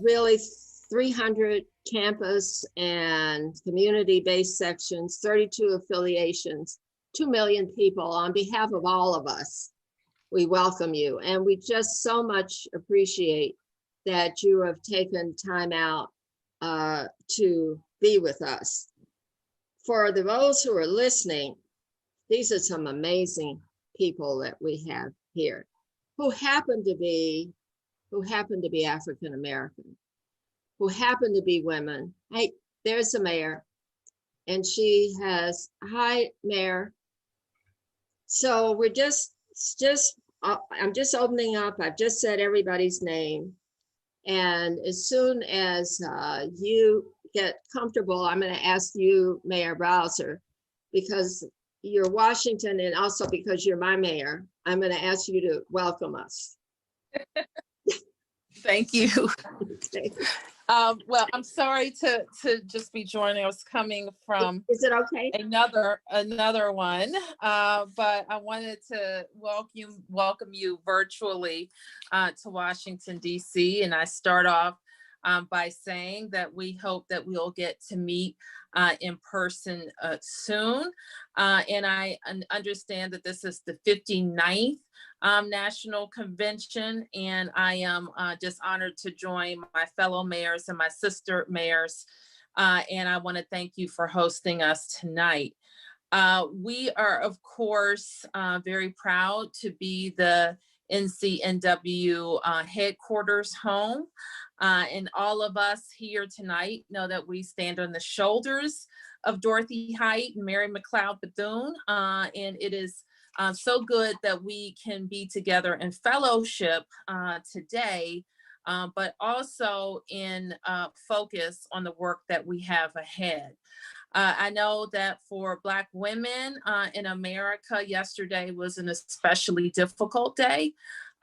really 300 campus and community-based sections, 32 affiliations, 2 million people. On behalf of all of us, we welcome you. And we just so much appreciate that you have taken time out to be with us. For those who are listening, these are some amazing people that we have here who happen to be African American, who happen to be women. Hey, there's the mayor, and she has, hi, Mayor. So we're I'm just opening up. I've just said everybody's name. And as soon as you get comfortable, I'm going to ask you, Mayor Bowser, because you're Washington and also because you're my mayor, I'm going to ask you to welcome us. Thank you. Okay. Well, I'm sorry to just be joining. I was coming from Is it okay? Another one, but I wanted to welcome you virtually to Washington, D.C. And I start off by saying that we hope that we'll get to meet in person soon. And I understand that this is the 59th National Convention, and I am just honored to join my fellow mayors and my sister mayors. And I want to thank you for hosting us tonight. We are, of course, very proud to be the NCNW headquarters home. And all of us here tonight know that we stand on the shoulders of Dorothy Height and Mary McLeod Bethune. And it is so good that we can be together in fellowship today, but also in focus on the work that we have ahead. I know that for Black women in America, yesterday was an especially difficult day.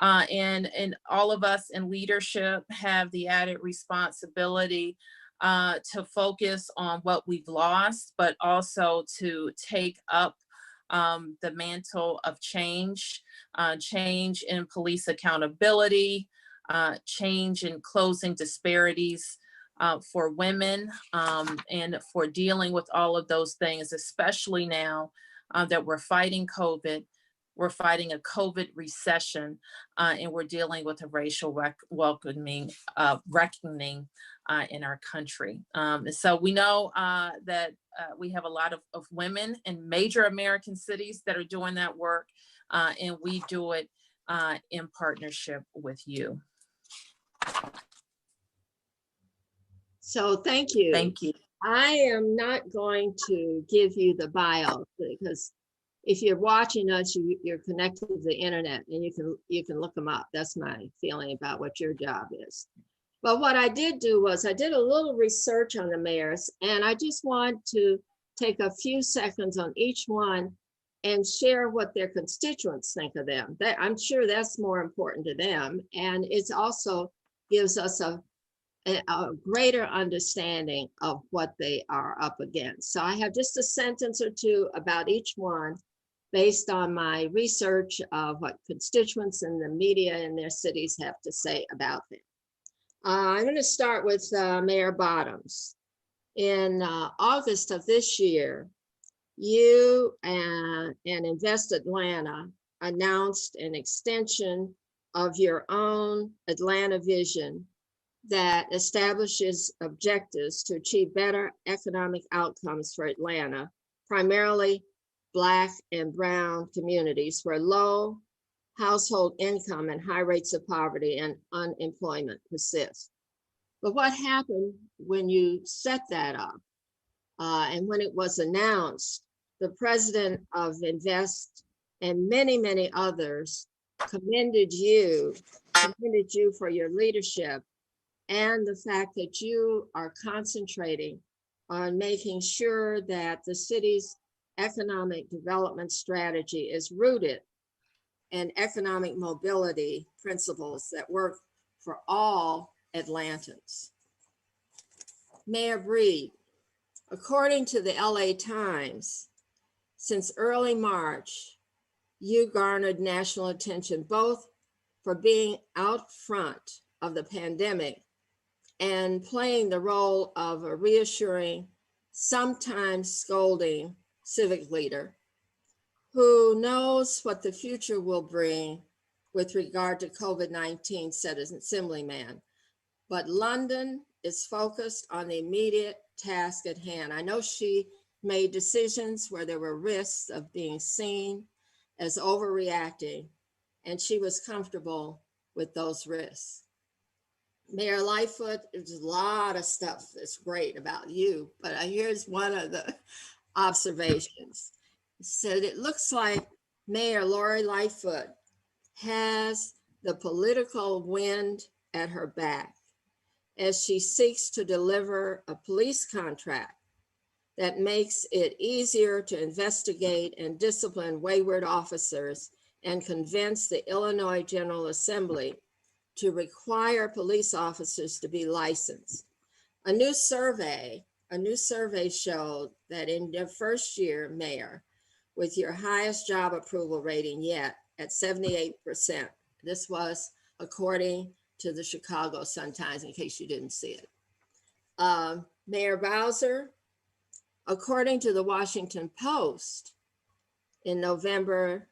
And all of us in leadership have the added responsibility to focus on what we've lost, but also to take up the mantle of change in police accountability, change in closing disparities for women, and for dealing with all of those things, especially now that we're fighting COVID. We're fighting a COVID recession, and we're dealing with a racial reckoning in our country. So we know that we have a lot of women in major American cities that are doing that work, and we do it in partnership with you. So thank you. Thank you. I am not going to give you the bio because if you're watching us, you're connected to the internet and you can look them up. That's my feeling about what your job is. But what I did do was I did a little research on the mayors, and I just want to take a few seconds on each one and share what their constituents think of them. I'm sure that's more important to them. And it also gives us a greater understanding of what they are up against. So I have just a sentence or two about each one based on my research of what constituents and the media in their cities have to say about them. I'm going to start with Mayor Bottoms. In August of this year, you and Invest Atlanta announced an extension of your own Atlanta vision that establishes objectives to achieve better economic outcomes for Atlanta, primarily Black and Brown communities where low household income and high rates of poverty and unemployment persist. But what happened when you set that up and when it was announced, the president of Invest and many, many others commended you for your leadership and the fact that you are concentrating on making sure that the city's economic development strategy is rooted in economic mobility principles that work for all Atlantans. Mayor Breed, according to the LA Times, since early March, you garnered national attention both for being out front of the pandemic and playing the role of a reassuring, sometimes scolding civic leader who knows what the future will bring with regard to COVID-19, said an assemblyman. But London is focused on the immediate task at hand. I know she made decisions where there were risks of being seen as overreacting, and she was comfortable with those risks. Mayor Lightfoot, there's a lot of stuff that's great about you, but here's one of the observations. It said, it looks like Mayor Lori Lightfoot has the political wind at her back as she seeks to deliver a police contract that makes it easier to investigate and discipline wayward officers and convince the Illinois General Assembly to require police officers to be licensed. A new survey showed that in your first year, Mayor, with your highest job approval rating yet at 78%, this was according to the Chicago Sun-Times, in case you didn't see it. Mayor Bowser, according to the Washington Post in November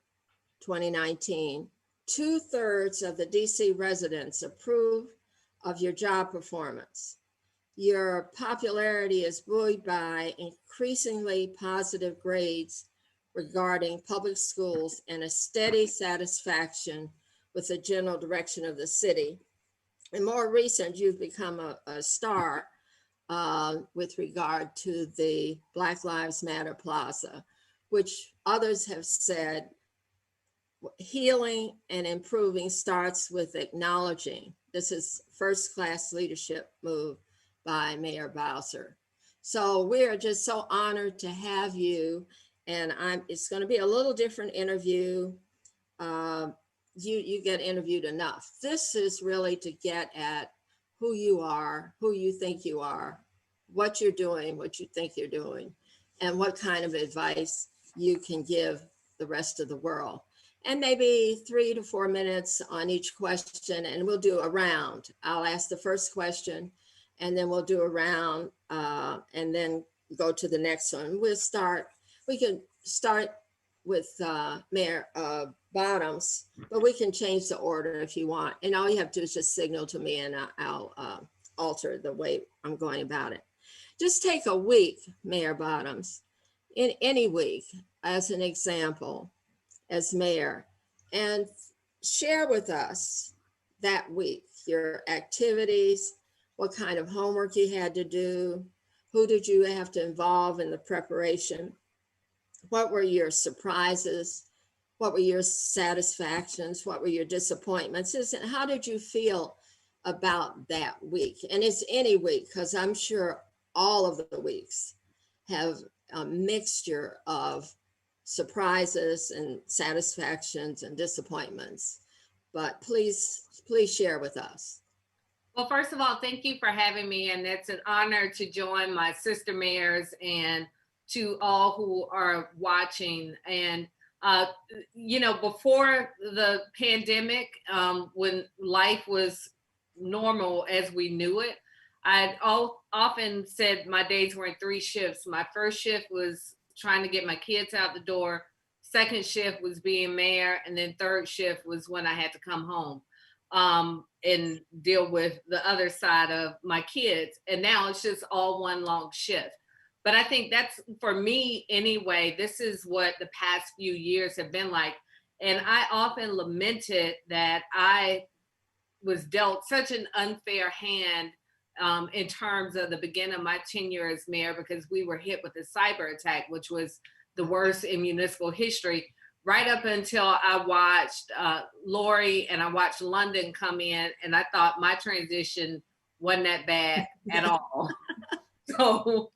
2019, 2/3 of the DC residents approve of your job performance. Your popularity is buoyed by increasingly positive grades regarding public schools and a steady satisfaction with the general direction of the city. And more recent, you've become a star with regard to the Black Lives Matter Plaza, which others have said healing and improving starts with acknowledging. This is first-class leadership move by Mayor Bowser. So we are just so honored to have you, and it's going to be a little different interview. You get interviewed enough. This is really to get at who you are, who you think you are, what you're doing, what you think you're doing, and what kind of advice you can give the rest of the world. And maybe 3 to 4 minutes on each question, and we'll do a round. I'll ask the first question, and then we'll do a round, and then go to the next one. We can start with Mayor Bottoms, but we can change the order if you want. And all you have to do is just signal to me, and I'll alter the way I'm going about it. Just take a week, Mayor Bottoms, in any week as an example, as mayor, and share with us that week, your activities, what kind of homework you had to do, who did you have to involve in the preparation, what were your surprises, what were your satisfactions, what were your disappointments, and how did you feel about that week? And it's any week, because I'm sure all of the weeks have a mixture of surprises and satisfactions and disappointments, but please share with us. Well, first of all, thank you for having me, and it's an honor to join my sister mayors and to all who are watching. And before the pandemic, when life was normal as we knew it, I'd often said my days were in 3 shifts. My first shift was trying to get my kids out the door. Second shift was being mayor. And then third shift was when I had to come home and deal with the other side of my kids. And now it's just all one long shift. But I think that's, for me anyway, this is what the past few years have been like. And I often lamented that I was dealt such an unfair hand in terms of the beginning of my tenure as mayor, because we were hit with a cyber attack, which was the worst in municipal history, right up until I watched Lori and I watched London come in, and I thought my transition wasn't that bad at all. So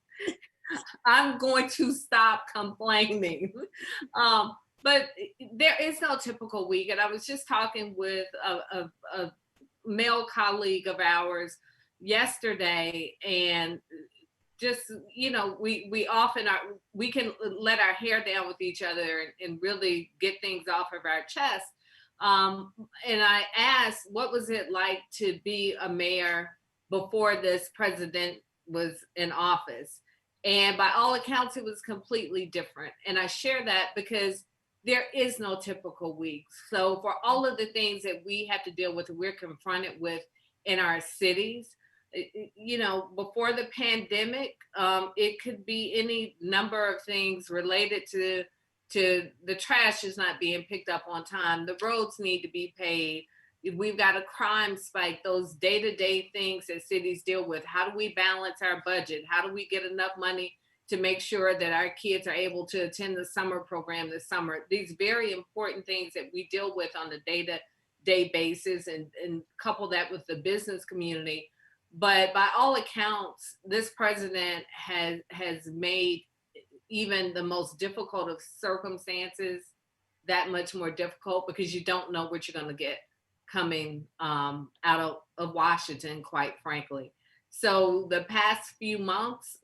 I'm going to stop complaining. But there is no typical week. And I was just talking with a male colleague of ours yesterday, and just, we often we can let our hair down with each other and really get things off of our chest. And I asked, what was it like to be a mayor before this president was in office. And by all accounts, it was completely different. And I share that because there is no typical week. So for all of the things that we have to deal with, we're confronted with in our cities, you know, before the pandemic, it could be any number of things related to the trash is not being picked up on time, the roads need to be paved, we've got a crime spike, those day-to-day things that cities deal with. How do we balance our budget? How do we get enough money to make sure that our kids are able to attend the summer program this summer? These very important things that we deal with on a day-to-day basis, and couple that with the business community. But by all accounts, this president has made even the most difficult of circumstances that much more difficult, because you don't know what you're going to get coming out of Washington, quite frankly. So the past few months,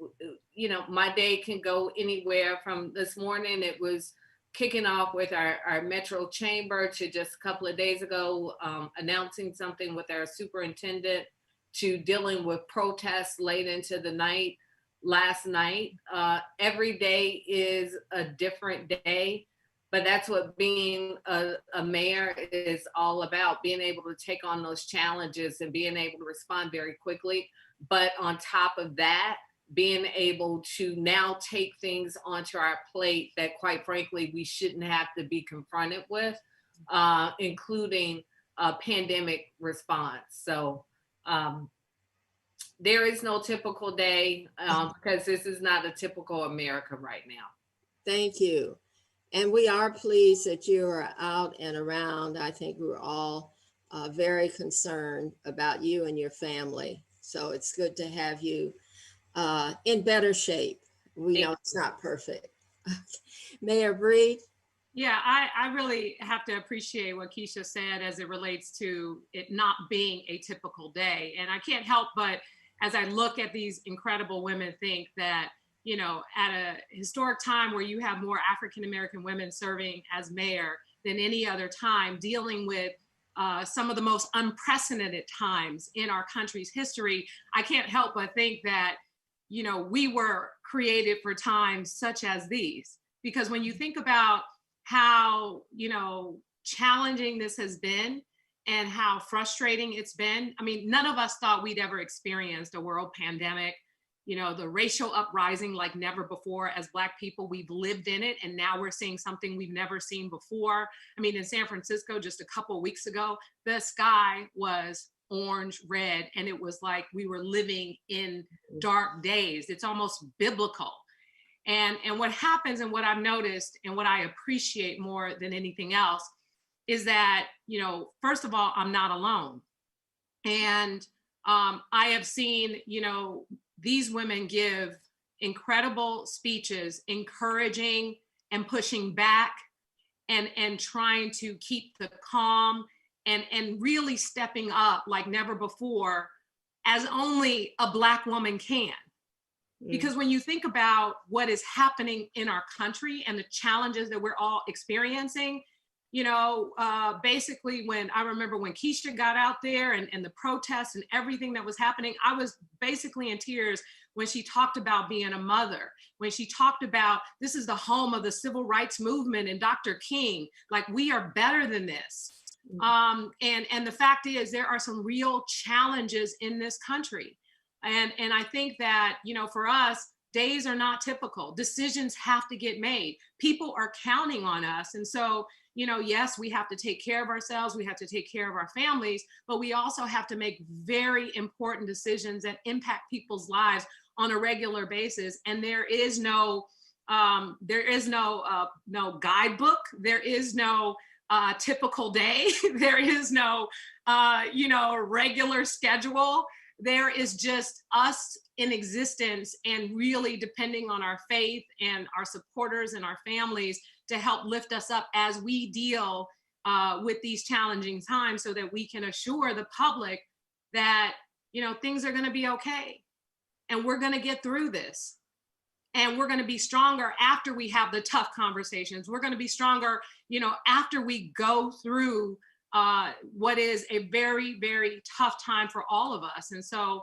you know, my day can go anywhere from this morning. It was kicking off with our Metro Chamber to just a couple of days ago, announcing something with our superintendent, to dealing with protests late into the night last night. Every day is a different day, but that's what being a mayor is all about, being able to take on those challenges and being able to respond very quickly. But on top of that, being able to now take things onto our plate that, quite frankly, we shouldn't have to be confronted with, including a pandemic response. So there is no typical day, because this is not a typical America right now. Thank you. And we are pleased that you are out and around. I think we're all very concerned about you and your family. So it's good to have you in better shape. We know it's not perfect. Mayor Breed. Yeah, I really have to appreciate what Keisha said as it relates to it not being a typical day. And I can't help but, as I look at these incredible women, think that, you know, at a historic time where you have more African-American women serving as mayor than any other time, dealing with some of the most unprecedented times in our country's history, I can't help but think that, you know, we were created for times such as these. Because when you think about how, you know, challenging this has been and how frustrating it's been, I mean, none of us thought we'd ever experienced a world pandemic. You know, the racial uprising like never before. As Black people, we've lived in it, and now we're seeing something we've never seen before. I mean, in San Francisco, just a couple of weeks ago, the sky was orange, red, and it was like we were living in dark days. It's almost biblical. And what happens, and what I've noticed, and what I appreciate more than anything else, is that, you know, first of all, I'm not alone. And I have seen, you know, these women give incredible speeches, encouraging and pushing back, and trying to keep the calm, and really stepping up like never before, as only a Black woman can. Because when you think about what is happening in our country and the challenges that we're all experiencing, you know, basically when I remember when Keisha got out there and the protests and everything that was happening, I was basically in tears when she talked about being a mother, when she talked about this is the home of the civil rights movement and Dr. King, like we are better than this. And the fact is there are some real challenges in this country. And I think that, you know, for us, days are not typical. Decisions have to get made. People are counting on us. And so, you know, yes, we have to take care of ourselves. We have to take care of our families, but we also have to make very important decisions that impact people's lives on a regular basis. And there is no guidebook. There is no typical day. There is no, you know, regular schedule. There is just us in existence, and really depending on our faith and our supporters and our families to help lift us up as we deal with these challenging times, so that we can assure the public that, you know, things are going to be okay, and we're going to get through this, and we're going to be stronger after we have the tough conversations. We're going to be stronger, you know, after we go through what is a very, very tough time for all of us. And so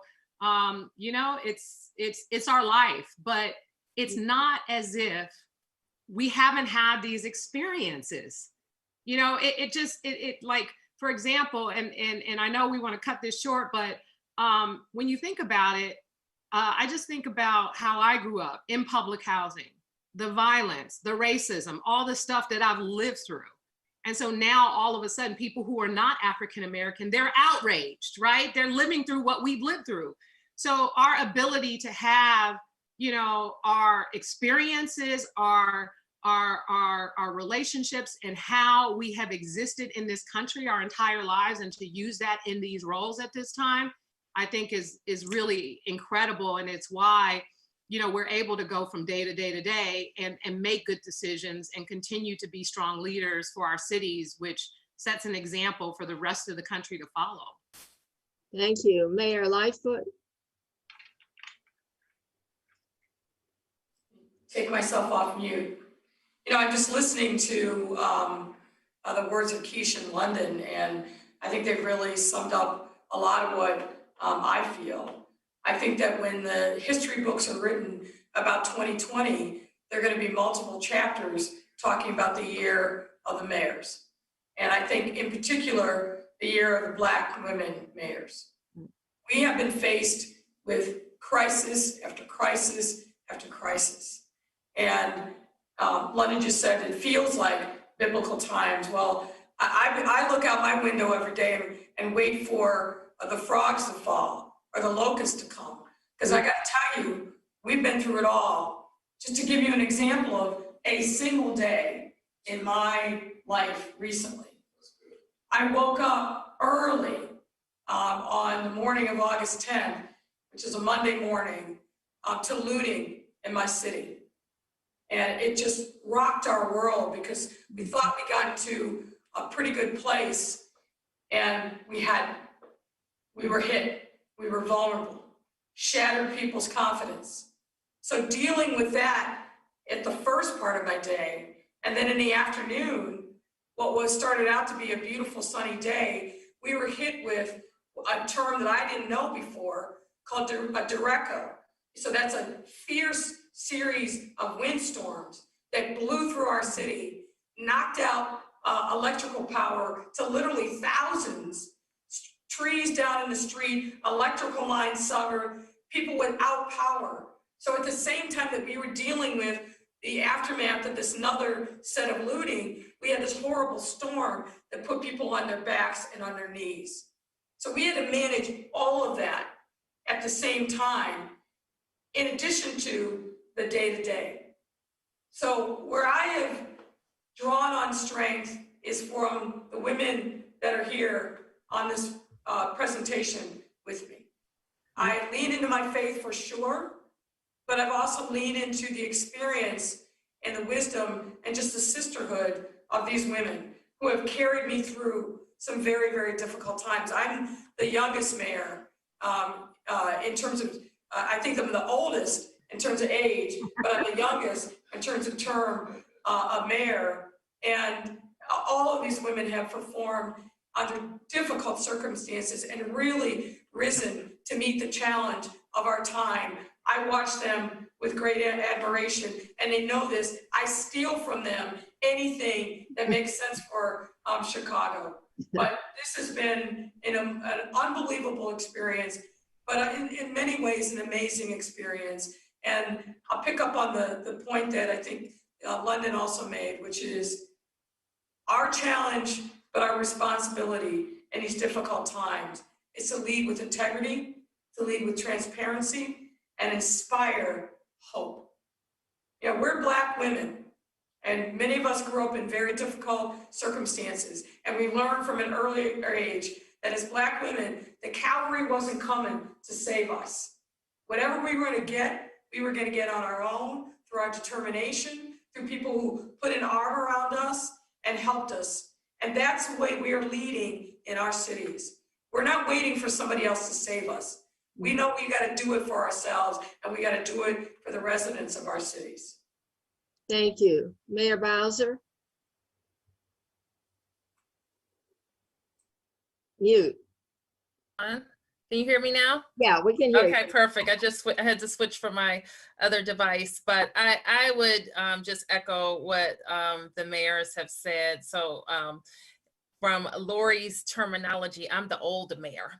You know, it's our life, but it's not as if we haven't had these experiences. You know, it like, for example, and I know we want to cut this short, but when you think about it, I just think about how I grew up in public housing, the violence, the racism, all the stuff that I've lived through. And so now all of a sudden, people who are not African American, they're outraged, right? They're living through what we've lived through. So our ability to have, you know, our experiences, our relationships, and how we have existed in this country our entire lives, and to use that in these roles at this time, I think is really incredible. And it's why, you know, we're able to go from day to day to day and make good decisions and continue to be strong leaders for our cities, which sets an example for the rest of the country to follow. Thank you. Mayor Lightfoot. Take myself off mute. You know, I'm just listening to the words of Keisha and London, and I think they've really summed up a lot of what I feel. I think that when the history books are written about 2020, there are going to be multiple chapters talking about the year of the mayors. And I think in particular, the year of the Black women mayors. We have been faced with crisis after crisis after crisis. And London just said it feels like biblical times. Well, I look out my window every day and wait for the frogs to fall or the locusts to come. Because I got to tell you, we've been through it all. Just to give you an example of a single day in my life recently. I woke up early on the morning of August 10th, which is a Monday morning, to looting in my city. And it just rocked our world because we thought we got to a pretty good place, and we were hit, we were vulnerable, shattered people's confidence. So dealing with that at the first part of my day, and then in the afternoon, what was started out to be a beautiful sunny day, we were hit with a term that I didn't know before called a derecho. So that's a fierce series of windstorms that blew through our city, knocked out electrical power to literally thousands, trees down in the street, electrical lines severed, people without power. So at the same time that we were dealing with the aftermath of this another set of looting, we had this horrible storm that put people on their backs and on their knees. So we had to manage all of that at the same time, in addition to the day-to-day. So where I have drawn on strength is from the women that are here on this presentation with me. I lean into my faith for sure, but I've also leaned into the experience and the wisdom and just the sisterhood of these women who have carried me through some very, very difficult times. I'm the youngest mayor in terms of, I think I'm the oldest in terms of age, but I'm the youngest in terms of term of mayor. And all of these women have performed under difficult circumstances and really risen to meet the challenge of our time. I watch them with great admiration, and they know this. I steal from them anything that makes sense for Chicago. But this has been an unbelievable experience, but in many ways an amazing experience. And I'll pick up on the point that I think London also made, which is our challenge, but our responsibility in these difficult times is to lead with integrity, to lead with transparency, and inspire hope. You know, we're Black women, and many of us grew up in very difficult circumstances, and we learned from an early age that as Black women, the cavalry wasn't coming to save us. Whatever we were going to get on our own through our determination, through people who put an arm around us and helped us. And that's the way we are leading in our cities. We're not waiting for somebody else to save us. We know we got to do it for ourselves, and we got to do it for the residents of our cities. Thank you. Mayor Bowser? Mute. Can Can you hear me now? Yeah, we can hear Okay, you. perfect. I had to switch from my other device, but I would just echo what the mayors have said. So from Lori's terminology, I'm the old mayor.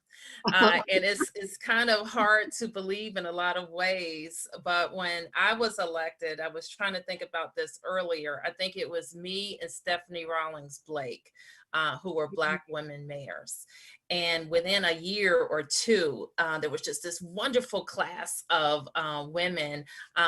And it's kind of hard to believe in a lot of ways. But when I was elected, I was trying to think about this earlier. I think it was me and Stephanie Rawlings Blake, who were Black women mayors. And within a year or two, there was just this wonderful class of women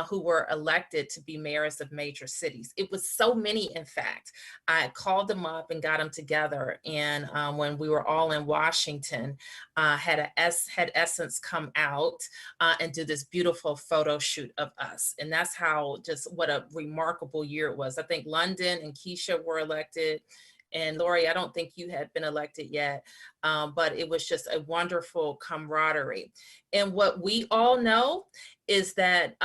who were elected to be mayors of major cities. It was so many, in fact. I called them up and got them together. And when we were all in Washington, had Essence come out and do this beautiful photo shoot of us. And that's how, just what a remarkable year it was. I think London and Keisha were elected. And Lori, I don't think you had been elected yet, but it was just a wonderful camaraderie. And what we all know is that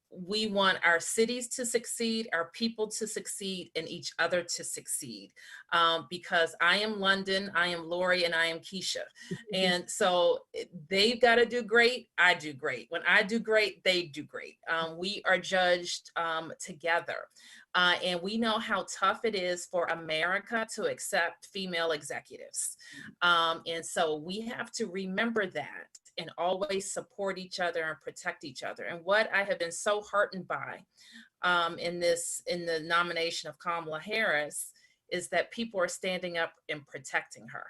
we want our cities to succeed, our people to succeed, and each other to succeed. Because I am London, I am Lori, and I am Keisha. And so they've got to do great, I do great. When I do great, they do great. We are judged together. And we know how tough it is for America to accept female executives. And so we have to remember that and always support each other and protect each other. And what I have been so heartened by in the nomination of Kamala Harris is that people are standing up and protecting her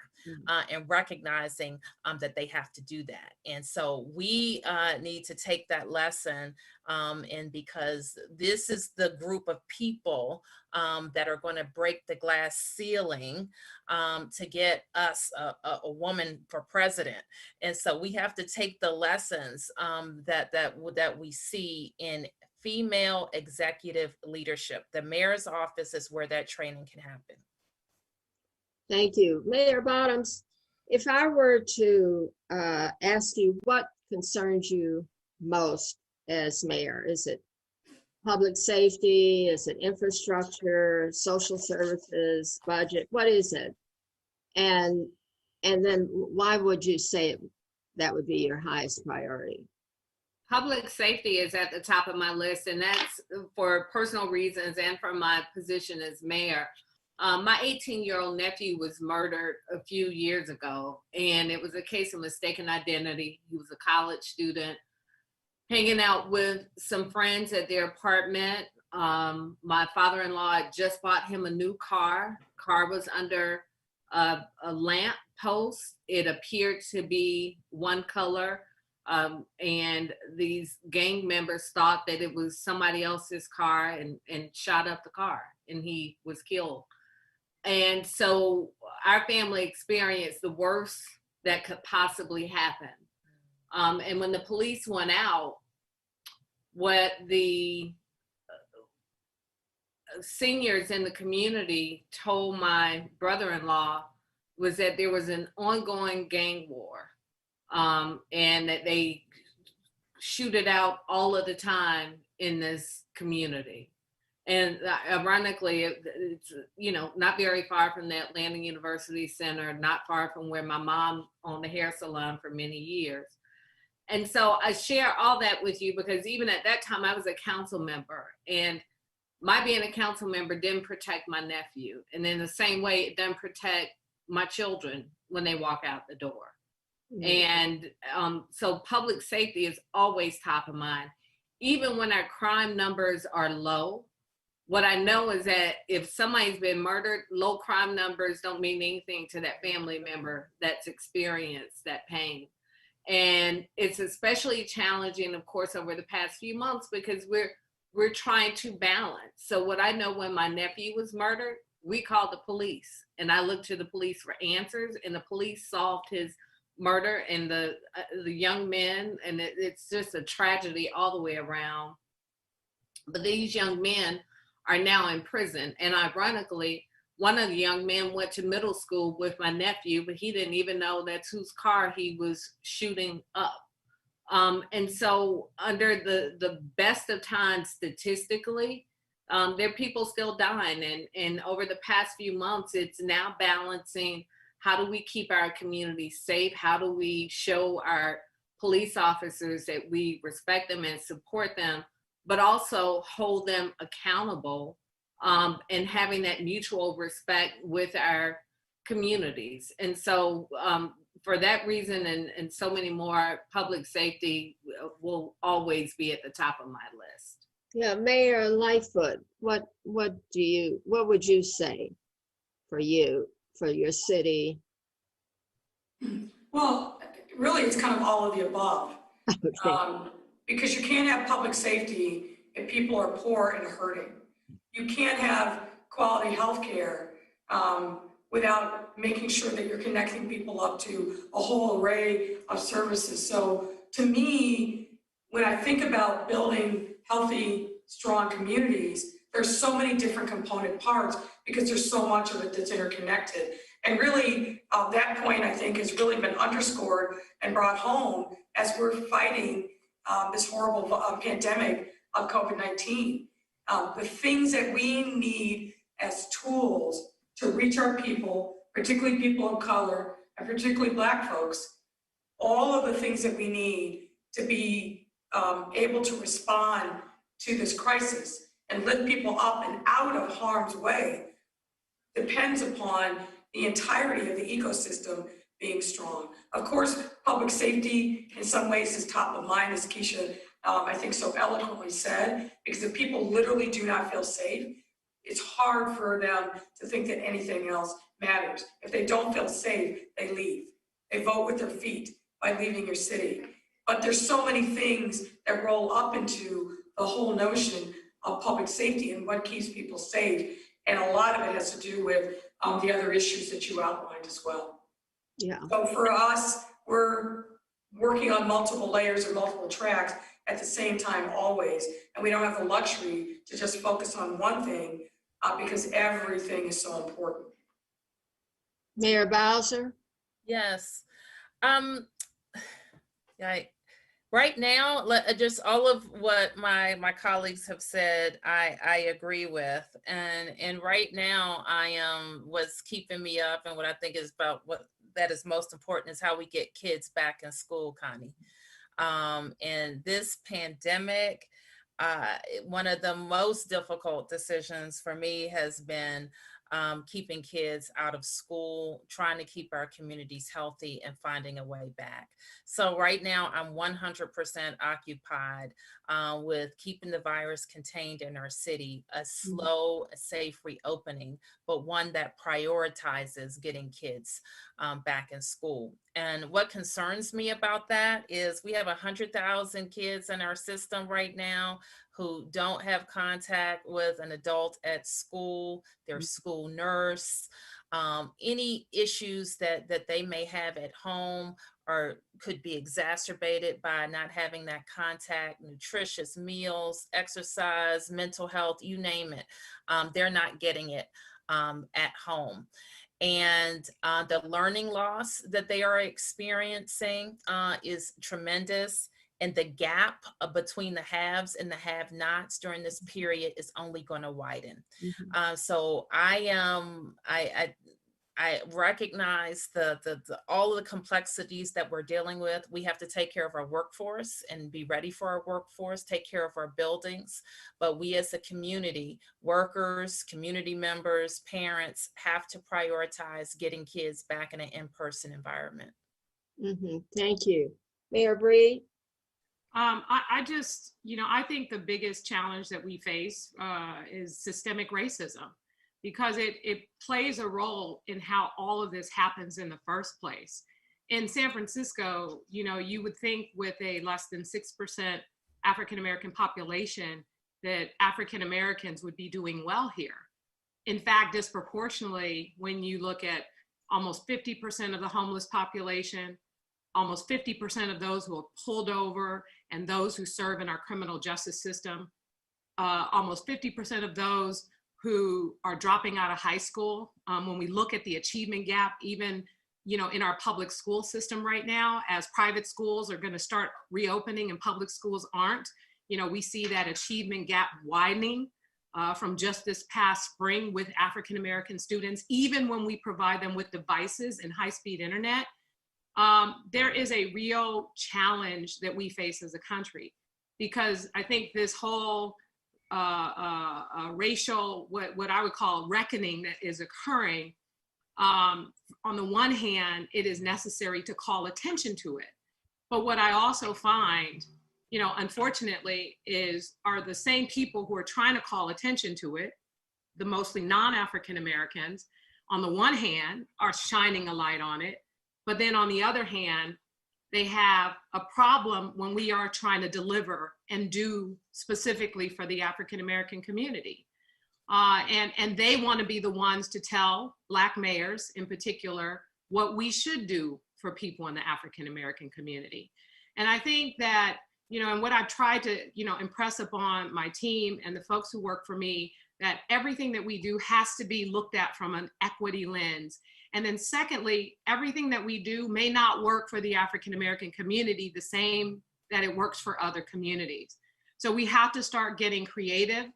and recognizing that they have to do that. And so we need to take that lesson, and because this is the group of people that are going to break the glass ceiling to get us a woman for president. And so we have to take the lessons that we see in female executive leadership. The mayor's office is where that training can happen. Thank you. Mayor Bottoms, if I were to ask you what concerns you most as mayor, is it public safety? Is it infrastructure, social services, budget? What is it? And then why would you say that would be your highest priority? Public safety is at the top of my list, and that's for personal reasons and for my position as mayor. My 18-year-old nephew was murdered a few years ago, and it was a case of mistaken identity. He was a college student hanging out with some friends at their apartment. My father-in-law had just bought him a new car. Car was under a lamp post. It appeared to be one color. And these gang members thought that it was somebody else's car and shot up the car, and he was killed. And so our family experienced the worst that could possibly happen. And when the police went out, what the seniors in the community told my brother-in-law was that there was an ongoing gang war. And that they shoot it out all of the time in this community. And ironically, it's, not very far from the Atlanta University Center, not far from where my mom owned the hair salon for many years. And so I share all that with you because even at that time, I was a council member, and my being a council member didn't protect my nephew. And in the same way, it doesn't protect my children when they walk out the door. And so public safety is always top of mind. Even when our crime numbers are low, what I know is that if somebody's been murdered, low crime numbers don't mean anything to that family member that's experienced that pain. And it's especially challenging, of course, over the past few months because we're trying to balance. So what I know, when my nephew was murdered, we called the police, and I looked to the police for answers, and the police solved his murder and the young men, and it's just a tragedy all the way around. But these young men are now in prison, and ironically, one of the young men went to middle school with my nephew, but he didn't even know that's whose car he was shooting up. And so under the best of times statistically, there are people still dying, and over the past few months, it's now balancing how do we keep our community safe? How do we show our police officers that we respect them and support them, but also hold them accountable, and having that mutual respect with our communities. And so for that reason and so many more, public safety will always be at the top of my list. Yeah, Mayor Lightfoot, what would you say for your city? Well, really, it's kind of all of the above. Okay. Because you can't have public safety if people are poor and hurting. You can't have quality health care without making sure that you're connecting people up to a whole array of services. So to me, when I think about building healthy, strong communities, there's so many different component parts because there's so much of it that's interconnected. And really, that point, I think, has really been underscored and brought home as we're fighting this horrible pandemic of COVID-19. The things that we need as tools to reach our people, particularly people of color, and particularly Black folks, all of the things that we need to be able to respond to this crisis and lift people up and out of harm's way depends upon the entirety of the ecosystem being strong. Of course, public safety in some ways is top of mind, as Keisha, I think, so eloquently said, because if people literally do not feel safe, it's hard for them to think that anything else matters. If they don't feel safe, they leave. They vote with their feet by leaving your city. But there's so many things that roll up into the whole notion of public safety and what keeps people safe. And a lot of it has to do with the other issues that you outlined as well. Yeah. So for us, we're working on multiple layers and multiple tracks at the same time always. And we don't have the luxury to just focus on one thing because everything is so important. Mayor Bowser? Yes. Yeah, right now, just all of what my colleagues have said, I agree with. And right now, what's keeping me up and what I think is about what that is most important is how we get kids back in school, Connie. And this pandemic, one of the most difficult decisions for me has been keeping kids out of school, trying to keep our communities healthy and finding a way back. So right now I'm 100% occupied with keeping the virus contained in our city, a slow, safe reopening, but one that prioritizes getting kids back in school. And what concerns me about that is we have 100,000 kids in our system right now who don't have contact with an adult at school, their school nurse, any issues that they may have at home or could be exacerbated by not having that contact, nutritious meals, exercise, mental health, you name it. They're not getting it at home. And the learning loss that they are experiencing is tremendous. And the gap between the haves and the have-nots during this period is only going to widen. So I recognize all of the complexities that we're dealing with. We have to take care of our workforce and be ready for our workforce, take care of our buildings. But we as a community, workers, community members, parents, have to prioritize getting kids back in an in-person environment. Thank you. Mayor Breed? I just, I think the biggest challenge that we face is systemic racism, because it plays a role in how all of this happens in the first place. In San Francisco, you would think with a less than 6% African-American population that African-Americans would be doing well here. In fact, disproportionately, when you look at almost 50% of the homeless population, almost 50% of those who are pulled over and those who serve in our criminal justice system, almost 50% of those who are dropping out of high school. When we look at the achievement gap, even in our public school system right now, as private schools are going to start reopening and public schools aren't, we see that achievement gap widening. from just this past spring with African-American students, even when we provide them with devices and high-speed internet, there is a real challenge that we face as a country, because I think this whole racial, what I would call reckoning that is occurring, on the one hand, it is necessary to call attention to it. But what I also find, unfortunately, are the same people who are trying to call attention to it, the mostly non-African Americans, on the one hand, are shining a light on it. But then on the other hand, they have a problem when we are trying to deliver and do specifically for the African American community. And they want to be the ones to tell Black mayors in particular what we should do for people in the African American community. And I think that, and what I've tried to, impress upon my team and the folks who work for me, that everything that we do has to be looked at from an equity lens. And then secondly, everything that we do may not work for the African American community the same that it works for other communities. So we have to start getting creative.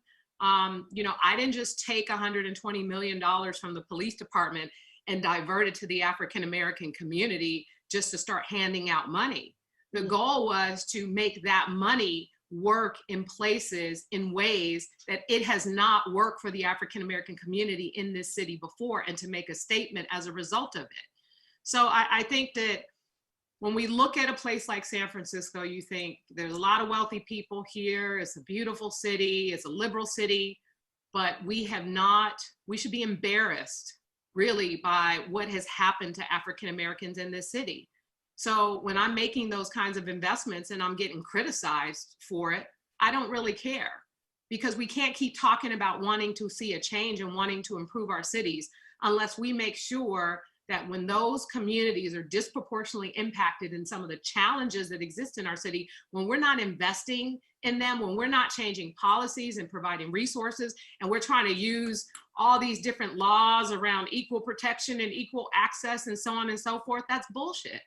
I didn't just take $120 million from the police department and divert it to the African American community just to start handing out money. The goal was to make that money work in places, in ways that it has not worked for the African American community in this city before, and to make a statement as a result of it. So I think that when we look at a place like San Francisco, you think there's a lot of wealthy people here, it's a beautiful city, it's a liberal city, but we should be embarrassed really by what has happened to African Americans in this city. So when I'm making those kinds of investments and I'm getting criticized for it, I don't really care, because we can't keep talking about wanting to see a change and wanting to improve our cities unless we make sure that when those communities are disproportionately impacted in some of the challenges that exist in our city, when we're not investing in them, when we're not changing policies and providing resources, and we're trying to use all these different laws around equal protection and equal access and so on and so forth, that's bullshit.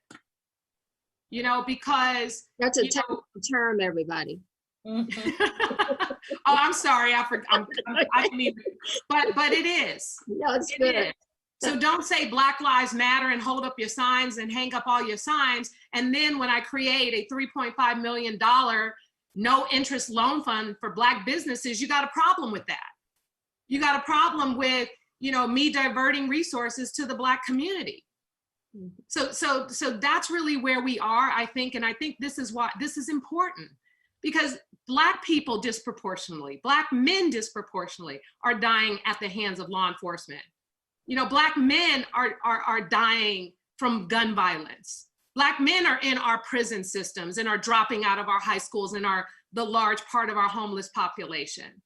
Because that's a technical term, everybody. Oh, I'm sorry, I didn't mean, but it is. No, it's good. Is. So don't say Black Lives Matter and hold up your signs and hang up all your signs. And then when I create a $3.5 million no interest loan fund for Black businesses, you got a problem with that. You got a problem with, me diverting resources to the Black community. So that's really where we are, I think. And I think this is why this is important, because Black people disproportionately, Black men disproportionately are dying at the hands of law enforcement. Black men are dying from gun violence. Black men are in our prison systems and are dropping out of our high schools and are the large part of our homeless population.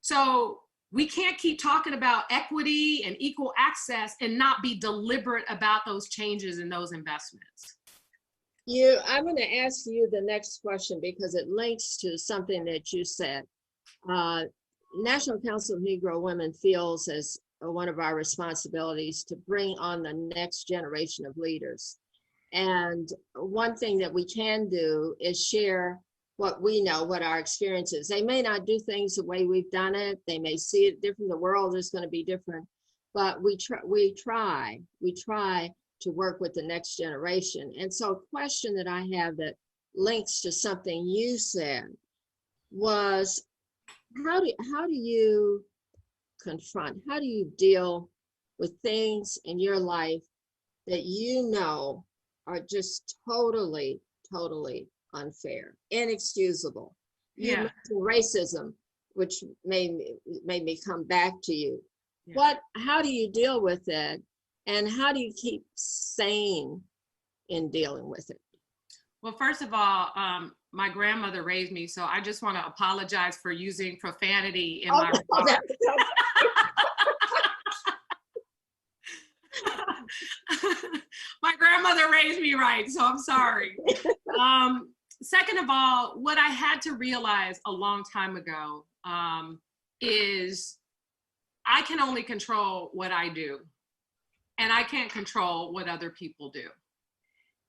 So we can't keep talking about equity and equal access and not be deliberate about those changes and those investments. I'm going to ask you the next question because it links to something that you said. National Council of Negro Women feels as one of our responsibilities to bring on the next generation of leaders. And one thing that we can do is share what we know, what our experience is. They may not do things the way we've done it. They may see it different. The world is going to be different, but we try to work with the next generation. And so a question that I have that links to something you said was, how do you confront, how do you deal with things in your life that are just totally unfair, inexcusable? You mentioned racism, which made me come back to you. Yeah. How do you deal with it, and how do you keep sane in dealing with it? Well, first of all, my grandmother raised me, so I just want to apologize for using profanity in my remarks. My grandmother raised me right, so I'm sorry. Second of all, what I had to realize a long time ago is I can only control what I do, and I can't control what other people do.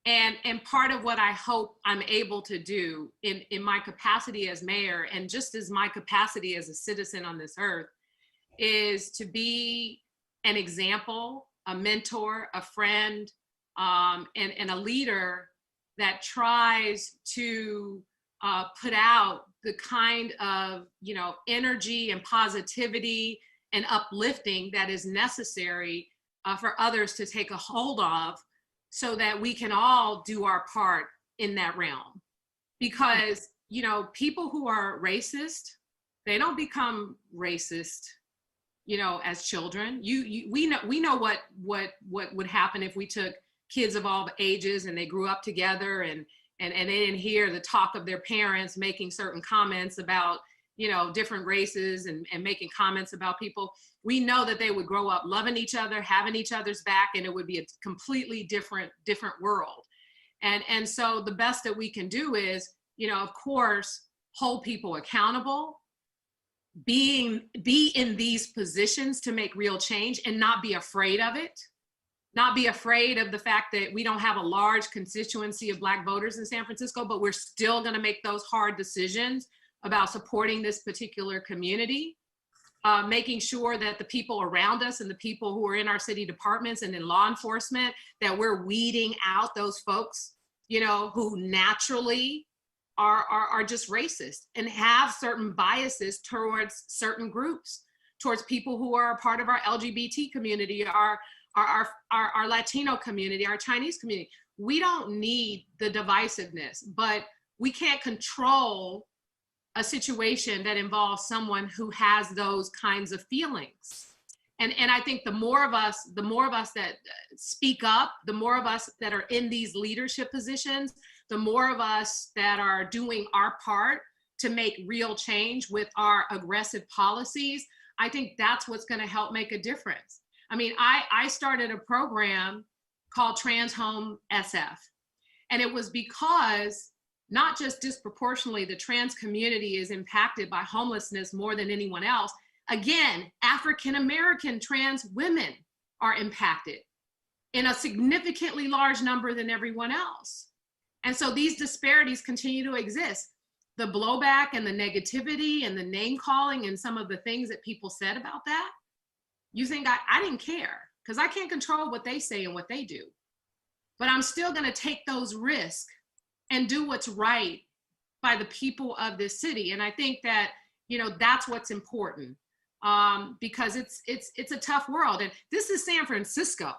And part of what I hope I'm able to do in my capacity as mayor, and just as my capacity as a citizen on this earth, is to be an example, a mentor, a friend, and a leader that tries to put out the kind of, energy and positivity and uplifting that is necessary for others to take a hold of, so that we can all do our part in that realm. Because, people who are racist, they don't become racist, as children. We know what would happen if we took kids of all ages and they grew up together and they didn't hear the talk of their parents making certain comments about, different races and making comments about people. We know that they would grow up loving each other, having each other's back, and it would be a completely different world. And so the best that we can do is, of course, hold people accountable, be in these positions to make real change, and not be afraid of it. Not be afraid of the fact that we don't have a large constituency of Black voters in San Francisco, but we're still going to make those hard decisions about supporting this particular community, making sure that the people around us and the people who are in our city departments and in law enforcement, that we're weeding out those folks, who naturally are just racist and have certain biases towards certain groups, towards people who are a part of our LGBT community, our Latino community, our Chinese community. We don't need the divisiveness, but we can't control a situation that involves someone who has those kinds of feelings. And I think the more of us that speak up, the more of us that are in these leadership positions, the more of us that are doing our part to make real change with our aggressive policies, I think that's what's going to help make a difference. I mean, I started a program called Trans Home SF, and it was because not just disproportionately the trans community is impacted by homelessness more than anyone else. Again, African-American trans women are impacted in a significantly large number than everyone else. And so these disparities continue to exist. The blowback and the negativity and the name calling and some of the things that people said about that, you think I didn't care, because I can't control what they say and what they do. But I'm still going to take those risks and do what's right by the people of this city. And I think that, that's what's important, because it's a tough world. And this is San Francisco.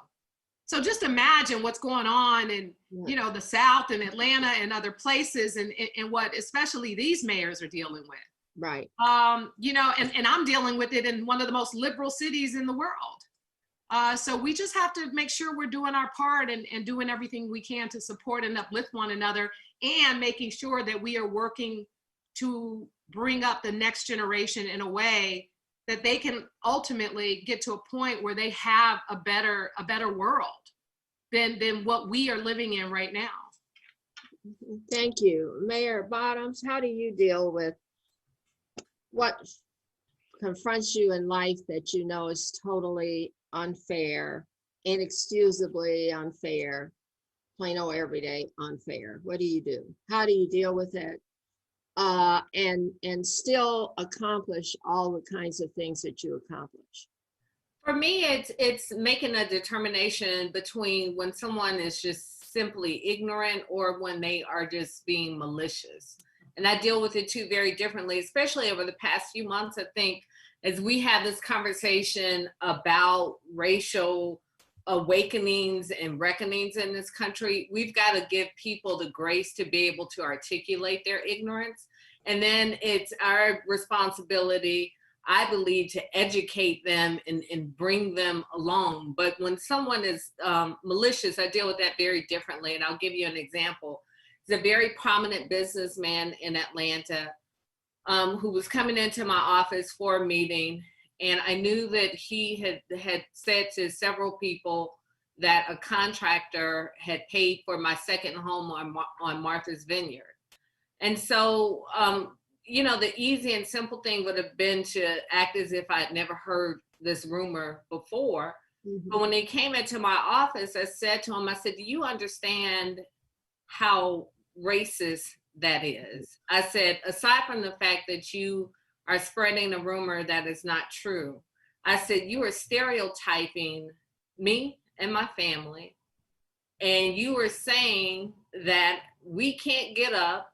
So just imagine what's going on in, the South and Atlanta and other places, and what especially these mayors are dealing with. Right. And I'm dealing with it in one of the most liberal cities in the world. So we just have to make sure we're doing our part and doing everything we can to support and uplift one another, and making sure that we are working to bring up the next generation in a way that they can ultimately get to a point where they have a better world than what we are living in right now. Thank you. Mayor Bottoms, how do you deal with what confronts you in life that you know is totally unfair, inexcusably unfair, plain old everyday unfair? What do you do? How do you deal with it and still accomplish all the kinds of things that you accomplish? For me, it's making a determination between when someone is just simply ignorant or when they are just being malicious. And I deal with it too very differently, especially over the past few months. I think as we have this conversation about racial awakenings and reckonings in this country, we've got to give people the grace to be able to articulate their ignorance. And then it's our responsibility, I believe, to educate them and bring them along. But when someone is malicious, I deal with that very differently. And I'll give you an example. He's a very prominent businessman in Atlanta who was coming into my office for a meeting. And I knew that he had said to several people that a contractor had paid for my second home on Martha's Vineyard. And so, the easy and simple thing would have been to act as if I'd never heard this rumor before. But when he came into my office, I said to him, I said, do you understand how racist that is? I said, aside from the fact that you are spreading a rumor that is not true, I said, you are stereotyping me and my family. And you are saying that we can't get up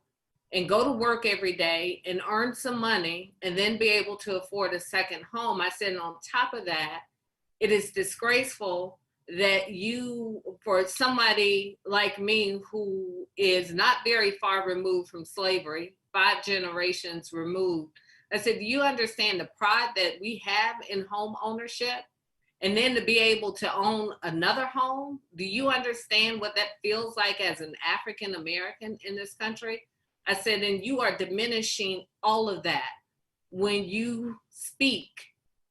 and go to work every day and earn some money and then be able to afford a second home. I said, and on top of that, it is disgraceful that you, for somebody like me who is not very far removed from slavery, 5 generations removed, I said, do you understand the pride that we have in home ownership? And then to be able to own another home, do you understand what that feels like as an African American in this country? I said, and you are diminishing all of that when you speak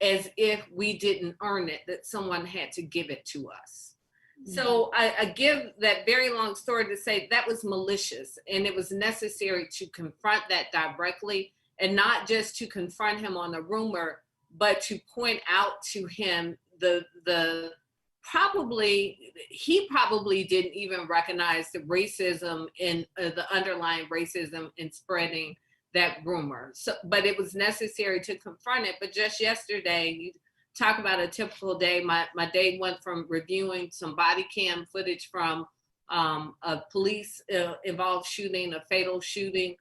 as if we didn't earn it, that someone had to give it to us. So I give that very long story to say that was malicious, and it was necessary to confront that directly, and not just to confront him on a rumor, but to point out to him he probably didn't even recognize the racism in the underlying racism in spreading that rumor. So, but it was necessary to confront it. But just yesterday, you talk about a typical day. My day went from reviewing some body cam footage from a police involved shooting, a fatal shooting,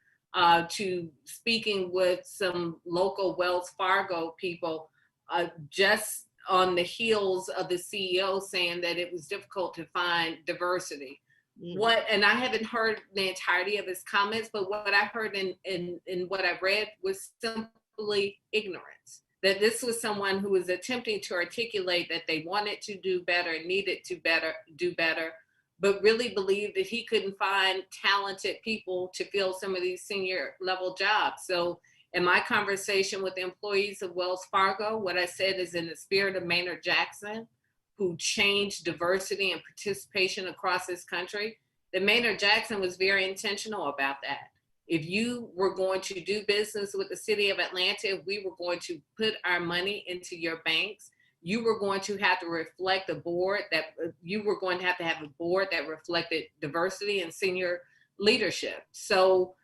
to speaking with some local Wells Fargo people, just on the heels of the CEO saying that it was difficult to find diversity. And I haven't heard the entirety of his comments, but what I heard in what I read was simply ignorance. That this was someone who was attempting to articulate that they wanted to do better, needed to do better, but really believed that he couldn't find talented people to fill some of these senior level jobs. So in my conversation with the employees of Wells Fargo, what I said is, in the spirit of Maynard Jackson, who changed diversity and participation across this country, that Maynard Jackson was very intentional about that. If you were going to do business with the city of Atlanta, if we were going to put our money into your banks, you were going to have to reflect a board that you were going to have a board that reflected diversity and senior leadership. So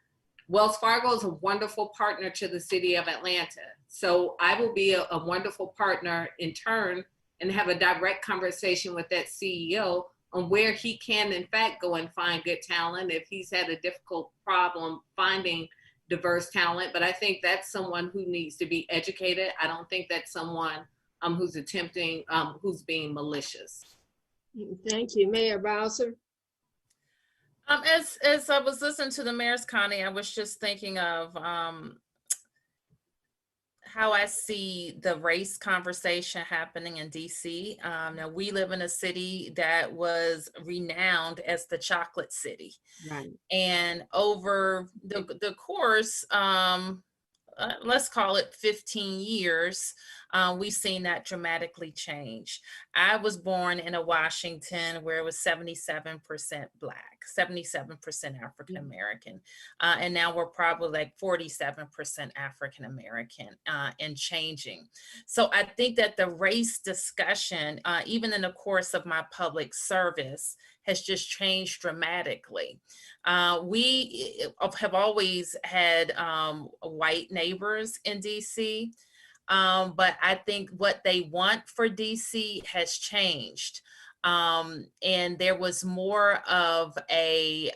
Wells Fargo is a wonderful partner to the city of Atlanta. So I will be a wonderful partner in turn and have a direct conversation with that CEO on where he can in fact go and find good talent if he's had a difficult problem finding diverse talent. But I think that's someone who needs to be educated. I don't think that's someone who's attempting, who's being malicious. Thank you. Mayor Bowser. As I was listening to the mayor's Connie, I was just thinking of how I see the race conversation happening in DC. Now we live in a city that was renowned as the chocolate city. Right. And over the course, let's call it 15 years, we've seen that dramatically change. I was born in a Washington where it was 77% Black, 77% African American, and now we're probably like 47% African American and changing. So I think that the race discussion, even in the course of my public service, has just changed dramatically. We have always had white neighbors in DC, but I think what they want for DC has changed. And there was more of a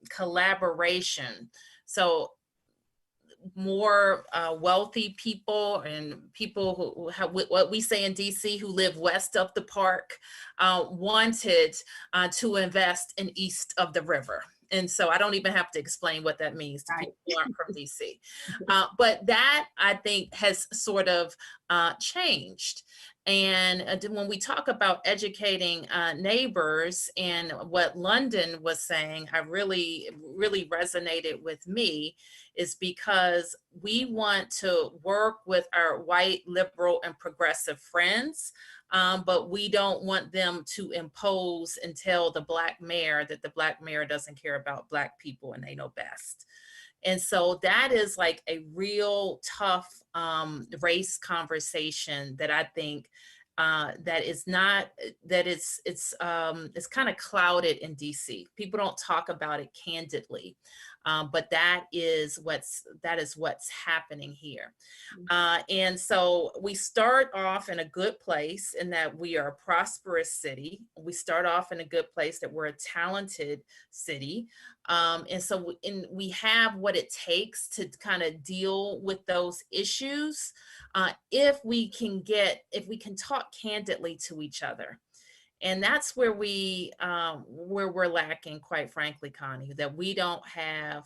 collaboration. So more wealthy people and people who have what we say in DC who live west of the park wanted to invest in east of the river. And so I don't even have to explain what that means to people who aren't from DC. But that, I think, has sort of changed. And when we talk about educating neighbors, and what London was saying, I really resonated with me, is because we want to work with our white, liberal, and progressive friends, but we don't want them to impose and tell the Black mayor that the Black mayor doesn't care about Black people and they know best. And so that is like a real tough race conversation that I think that is not, that it's kind of clouded in DC. People don't talk about it candidly, but that is what's happening here. And so we start off in a good place in that we are a prosperous city. We start off in a good place that we're a talented city. And so we have what it takes to kind of deal with those issues if we can talk candidly to each other. And that's where we're lacking, quite frankly, Connie, that we don't have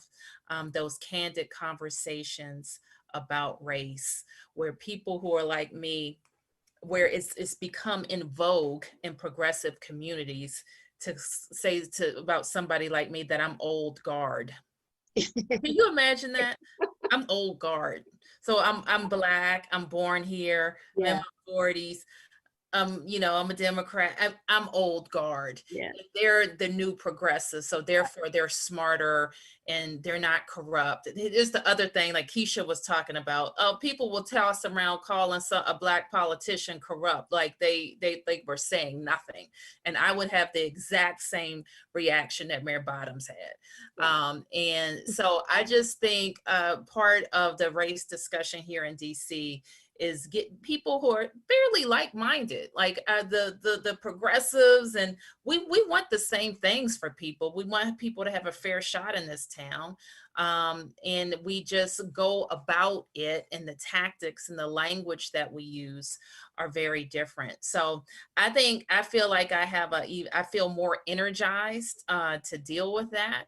those candid conversations about race, where people who are like me, where it's become in vogue in progressive communities to say about somebody like me that I'm old guard. Can you imagine that? I'm old guard. So I'm Black, I'm born here, I'm in my 40s. I'm a Democrat. I'm old guard. Yeah. They're the new progressives, so therefore they're smarter and they're not corrupt. Here's the other thing, like Keisha was talking about. People will toss around calling a Black politician corrupt, like they were saying nothing, and I would have the exact same reaction that Mayor Bottoms had. And so I just think part of the race discussion here in DC is get people who are fairly like-minded, like the progressives, and we want the same things for people. We want people to have a fair shot in this town, and we just go about it, and the tactics and the language that we use are very different. So I feel like I feel more energized to deal with that.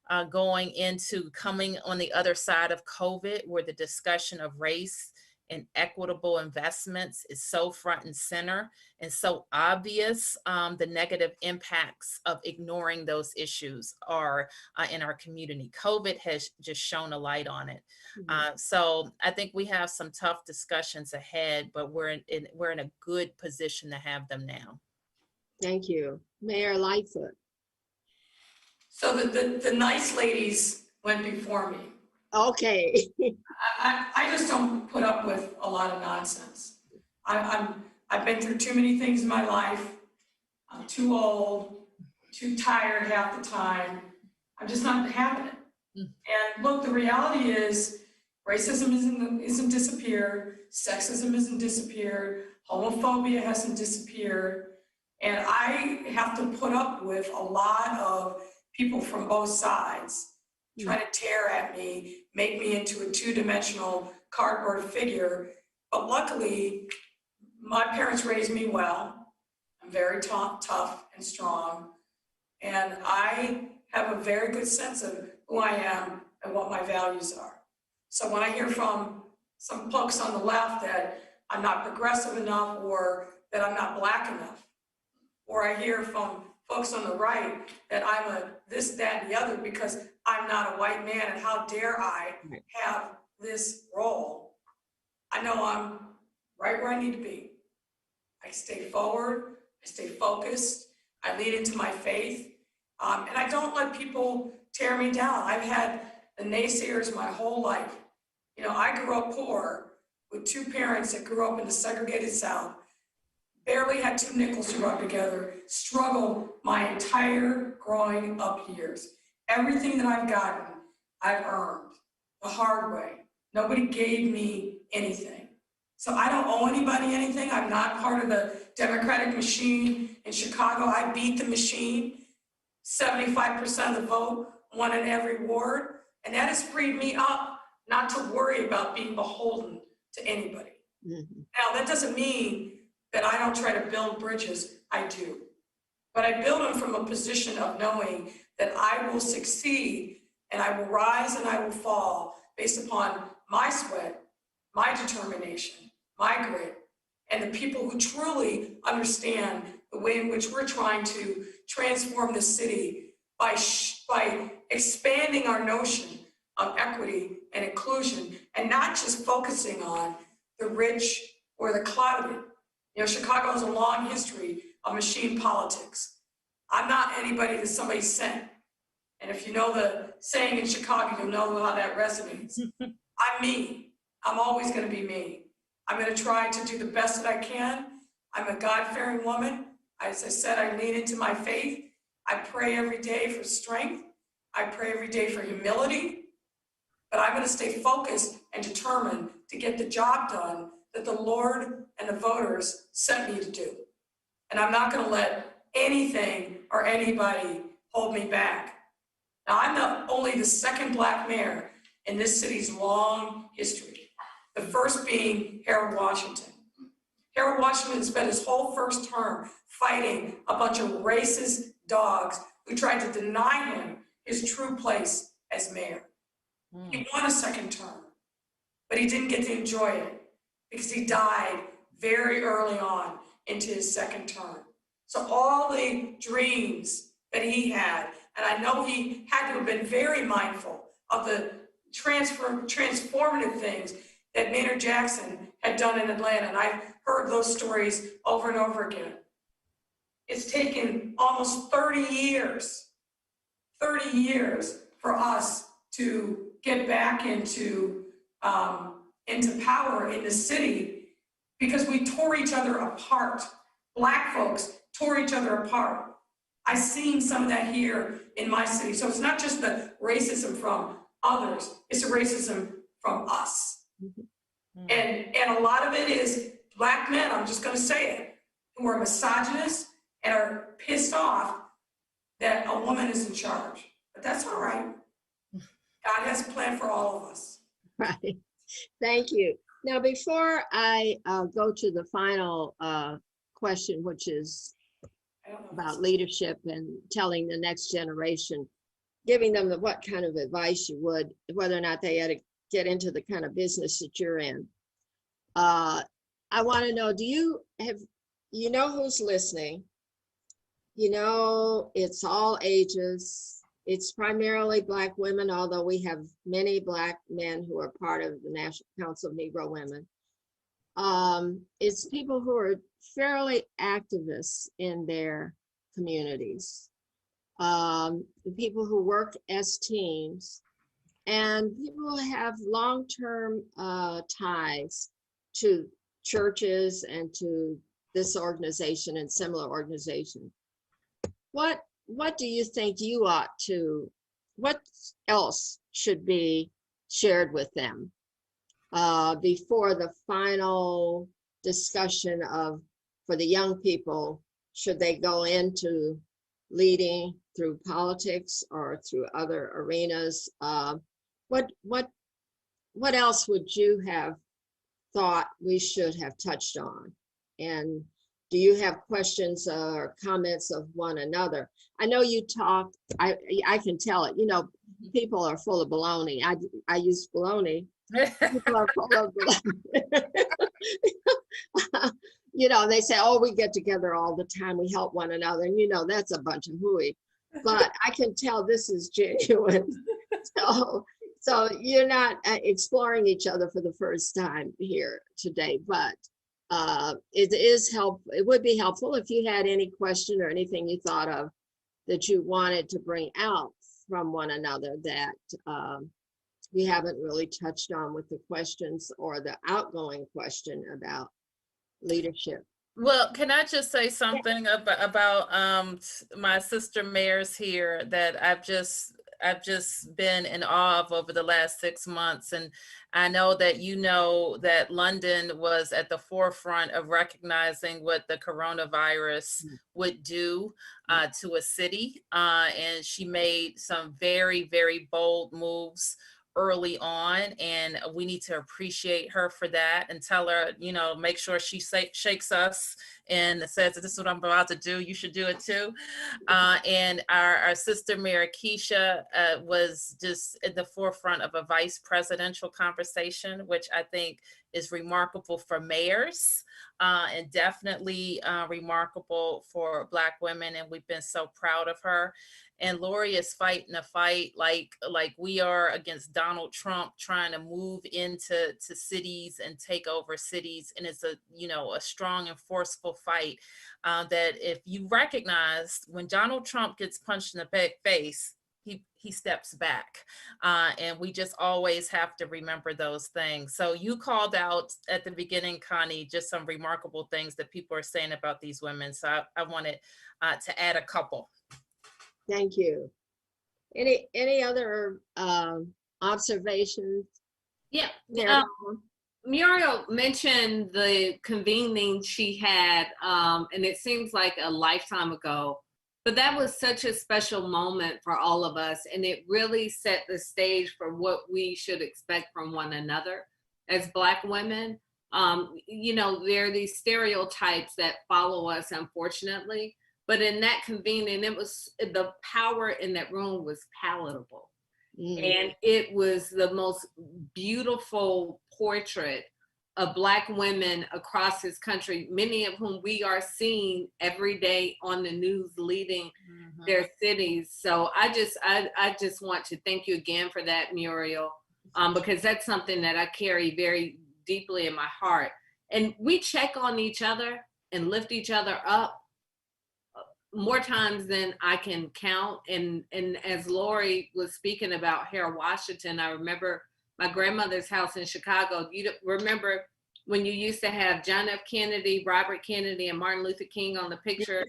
Coming on the other side of COVID, where the discussion of race and equitable investments is so front and center and so obvious. The negative impacts of ignoring those issues are in our community. COVID has just shone a light on it. So I think we have some tough discussions ahead, but we're in a good position to have them now. Thank you. Mayor Lightfoot. So the nice ladies went before me. Okay. I just don't put up with a lot of nonsense. I've been through too many things in my life. I'm too old, too tired half the time. I'm just not having it. And look, the reality is racism isn't disappeared, sexism isn't disappeared, homophobia hasn't disappeared. And I have to put up with a lot of people from both sides trying to tear at me, make me into a two-dimensional cardboard figure. But luckily, my parents raised me well. I'm very tough and strong. And I have a very good sense of who I am and what my values are. So when I hear from some folks on the left that I'm not progressive enough or that I'm not Black enough, or I hear from folks on the right that I'm a this, that, and the other because I'm not a white man and how dare I have this role, I know I'm right where I need to be. I stay forward, I stay focused, I lean into my faith, and I don't let people tear me down. I've had the naysayers my whole life. You know, I grew up poor with two parents that grew up in the segregated South, barely had 2 nickels to rub together, struggled my entire growing up years. Everything that I've gotten, I've earned the hard way. Nobody gave me anything. So I don't owe anybody anything. I'm not part of the Democratic machine in Chicago. I beat the machine. 75% of the vote, won in every ward. And that has freed me up not to worry about being beholden to anybody. Now, that doesn't mean that I don't try to build bridges. I do. But I build them from a position of knowing that I will succeed and I will rise and I will fall based upon my sweat, my determination, my grit, and the people who truly understand the way in which we're trying to transform the city by expanding our notion of equity and inclusion and not just focusing on the rich or the clouded. You know, Chicago has a long history of machine politics. I'm not anybody that somebody sent. And if you know the saying in Chicago, you'll know how that resonates. I'm me. I'm always going to be me. I'm going to try to do the best that I can. I'm a God-fearing woman. As I said, I lean into my faith. I pray every day for strength. I pray every day for humility. But I'm going to stay focused and determined to get the job done that the Lord and the voters sent me to do. And I'm not going to let anything or anybody hold me back. Now, I'm only the second Black mayor in this city's long history. The first being Harold Washington. Harold Washington spent his whole first term fighting a bunch of racist dogs who tried to deny him his true place as mayor. He won a second term, but he didn't get to enjoy it because he died very early on into his second term. So all the dreams that he had, and I know he had to have been very mindful of the transformative things that Maynard Jackson had done in Atlanta, and I've heard those stories over and over again. It's taken almost 30 years for us to get back into power in the city because we tore each other apart. Black folks tore each other apart. I've seen some of that here in my city. So it's not just the racism from others, it's the racism from us. And a lot of it is Black men, I'm just gonna say it, who are misogynist and are pissed off that a woman is in charge. But that's all right. God has a plan for all of us. Right. Thank you. Now, before I go to the final question, which is about leadership and telling the next generation, giving them what kind of advice you would, whether or not they had to get into the kind of business that you're in. I want to know, you know who's listening? You know, it's all ages. It's primarily Black women, although we have many Black men who are part of the National Council of Negro Women. It's people who are fairly activists in their communities, people who work as teams, and people who have long-term ties to churches and to this organization and similar organizations. What do you think what else should be shared with them before the final discussion for the young people, should they go into leading through politics or through other arenas? What else would you have thought we should have touched on? And do you have questions or comments of one another? I know you talk, I can tell it, people are full of baloney. I use baloney. People are full of baloney. They say, oh, we get together all the time. We help one another. And that's a bunch of hooey. But I can tell this is genuine. So you're not exploring each other for the first time here today, but it would be helpful if you had any question or anything you thought of that you wanted to bring out from one another that we haven't really touched on with the questions or the outgoing question about leadership. Well, can I just say something about my sister mayors here that I've just been in awe of over the last 6 months. And I know that London was at the forefront of recognizing what the coronavirus would do to a city. And she made some very, very bold moves early on, and we need to appreciate her for that and tell her, make sure she shakes us and says, this is what I'm about to do, you should do it too. And our sister Mayor Keisha was just at the forefront of a vice presidential conversation, which I think is remarkable for mayors and definitely remarkable for Black women. And we've been so proud of her. And Lori is fighting a fight like we are against Donald Trump, trying to move into cities and take over cities. And it's a strong and forceful fight that if you recognize when Donald Trump gets punched in the face, he steps back. And we just always have to remember those things. So you called out at the beginning, Connie, just some remarkable things that people are saying about these women. So I wanted to add a couple. Thank you. Any other observations? Yeah. Yeah. Muriel mentioned the convening she had, and it seems like a lifetime ago, but that was such a special moment for all of us. And it really set the stage for what we should expect from one another as Black women. You know, there are these stereotypes that follow us, unfortunately, but in that convening, it was, the power in that room was palatable. And it was the most beautiful portrait of Black women across this country, many of whom we are seeing every day on the news leading their cities. So I just want to thank you again for that, Muriel, because that's something that I carry very deeply in my heart. And we check on each other and lift each other up more times than I can count. And as Lori was speaking about Harold Washington, I remember my grandmother's house in Chicago. You remember when you used to have John F. Kennedy, Robert Kennedy, and Martin Luther King on the picture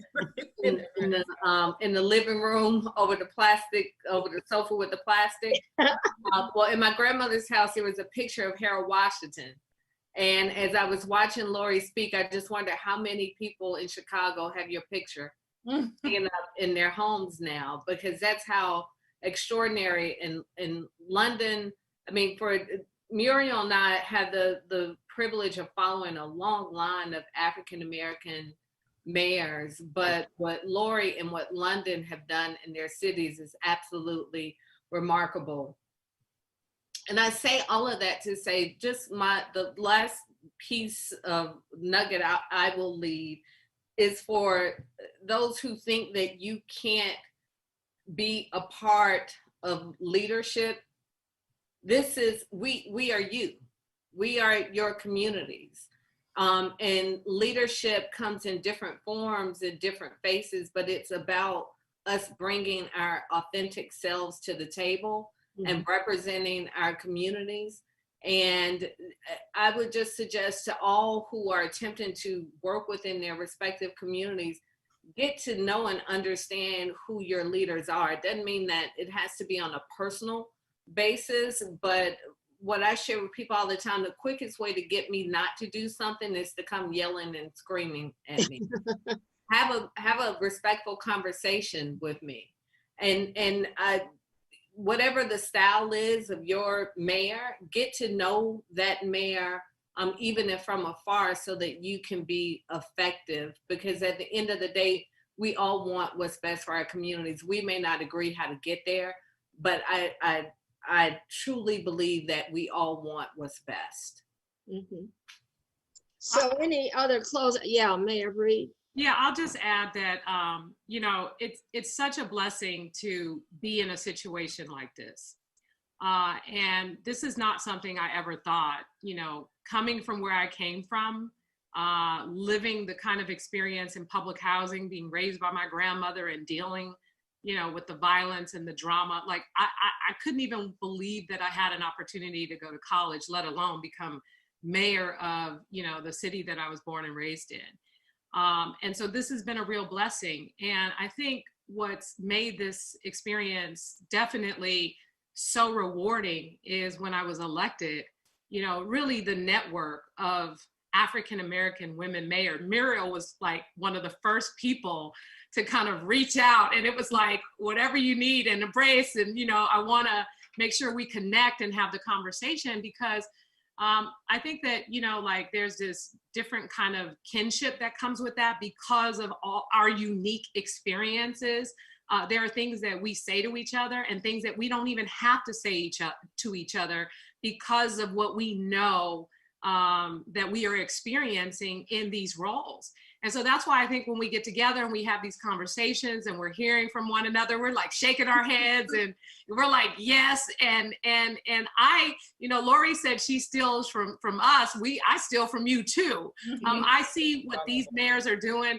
in the living room over the sofa with the plastic? Well, in my grandmother's house, there was a picture of Harold Washington. And as I was watching Lori speak, I just wonder how many people in Chicago have your picture hanging up in their homes now, because that's how extraordinary. In London, I mean, for Muriel and I had the privilege of following a long line of African-American mayors, but what Lori and what London have done in their cities is absolutely remarkable. And I say all of that to say just the last piece of nugget I will leave is for those who think that you can't be a part of leadership. This is, we are you. We are your communities. And leadership comes in different forms and different faces, but it's about us bringing our authentic selves to the table and representing our communities. And I would just suggest to all who are attempting to work within their respective communities, get to know and understand who your leaders are. It doesn't mean that it has to be on a personal basis, but what I share with people all the time, the quickest way to get me not to do something is to come yelling and screaming at me. Have a respectful conversation with me. And whatever the style is of your mayor, get to know that mayor, even if from afar, so that you can be effective. Because at the end of the day, we all want what's best for our communities. We may not agree how to get there, but I truly believe that we all want what's best. So any other close? Yeah, Mayor Breed. Yeah, I'll just add that, you know, it's such a blessing to be in a situation like this. And this is not something I ever thought, you know, coming from where I came from, living the kind of experience in public housing, being raised by my grandmother and dealing, you know, with the violence and the drama. Like I couldn't even believe that I had an opportunity to go to college, let alone become mayor of, you know, the city that I was born and raised in. And so this has been a real blessing. And I think what's made this experience definitely so rewarding is when I was elected, you know, really the network of African-American women mayor. Muriel was like one of the first people to kind of reach out, and it was like, whatever you need and embrace. And, you know, I want to make sure we connect and have the conversation, because I think that, you know, like there's this different kind of kinship that comes with that because of all our unique experiences. There are things that we say to each other and things that we don't even have to say to each other because of what we know that we are experiencing in these roles. And so that's why I think when we get together and we have these conversations and we're hearing from one another, we're like shaking our heads and we're like, yes. And I, you know, Lori said she steals from us. I steal from you too. I see what these mayors are doing.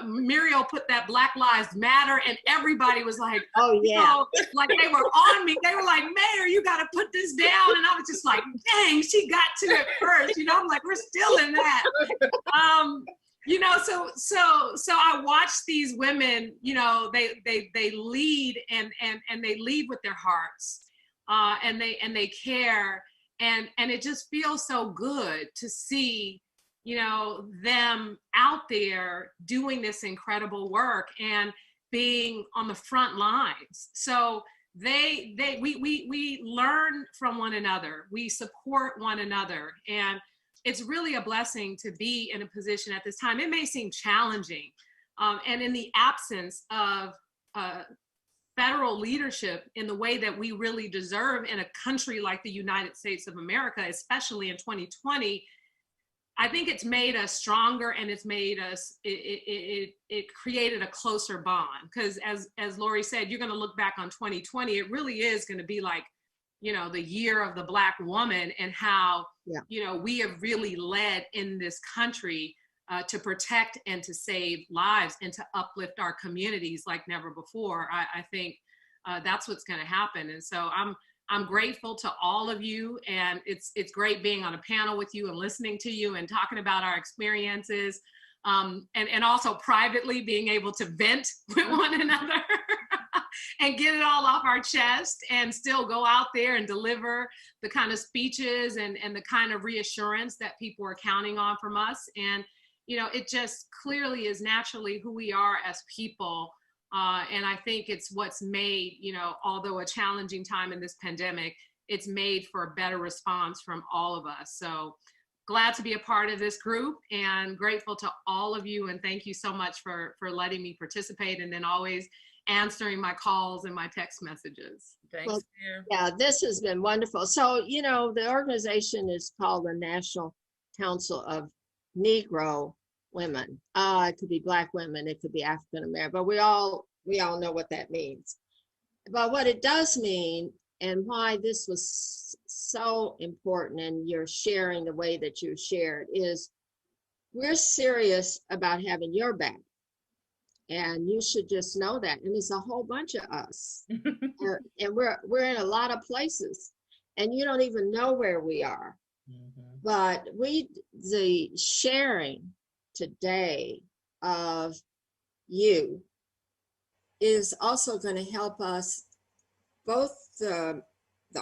Muriel put that Black Lives Matter and everybody was like, Oh yeah. You know, like they were on me. They were like, Mayor, you got to put this down. And I was just like, dang, she got to it first. You know, I'm like, we're still in that. You know, so I watch these women, you know, they lead and they lead with their hearts, and they care, and it just feels so good to see, you know, them out there doing this incredible work and being on the front lines. So we learn from one another, we support one another, and it's really a blessing to be in a position at this time. It may seem challenging, and in the absence of federal leadership in the way that we really deserve in a country like the United States of America, especially in 2020, I think it's made us stronger, and it's made us, it created a closer bond. Because as Lori said, you're gonna look back on 2020, it really is gonna be like, you know, the year of the Black woman, and how, you know, we have really led in this country to protect and to save lives and to uplift our communities like never before. I think that's what's going to happen. And so I'm grateful to all of you, and it's great being on a panel with you and listening to you and talking about our experiences, and also privately being able to vent with one another. And get it all off our chest and still go out there and deliver the kind of speeches and the kind of reassurance that people are counting on from us. And, you know, it just clearly is naturally who we are as people. And I think it's what's made, you know, although a challenging time in this pandemic, it's made for a better response from all of us. So glad to be a part of this group, and grateful to all of you. And thank you so much for letting me participate, and then always answering my calls and my text messages. Thanks, Well, Mayor. yeah, this has been wonderful. So, you know, the organization is called the National Council of Negro Women. It could be Black women, it could be African American, but we all know what that means. But what it does mean, and why this was so important, and you're sharing the way that you shared, is we're serious about having your back. And you should just know that. And it's a whole bunch of us. And we're in a lot of places, and you don't even know where we are. But the sharing today of you is also going to help us, both the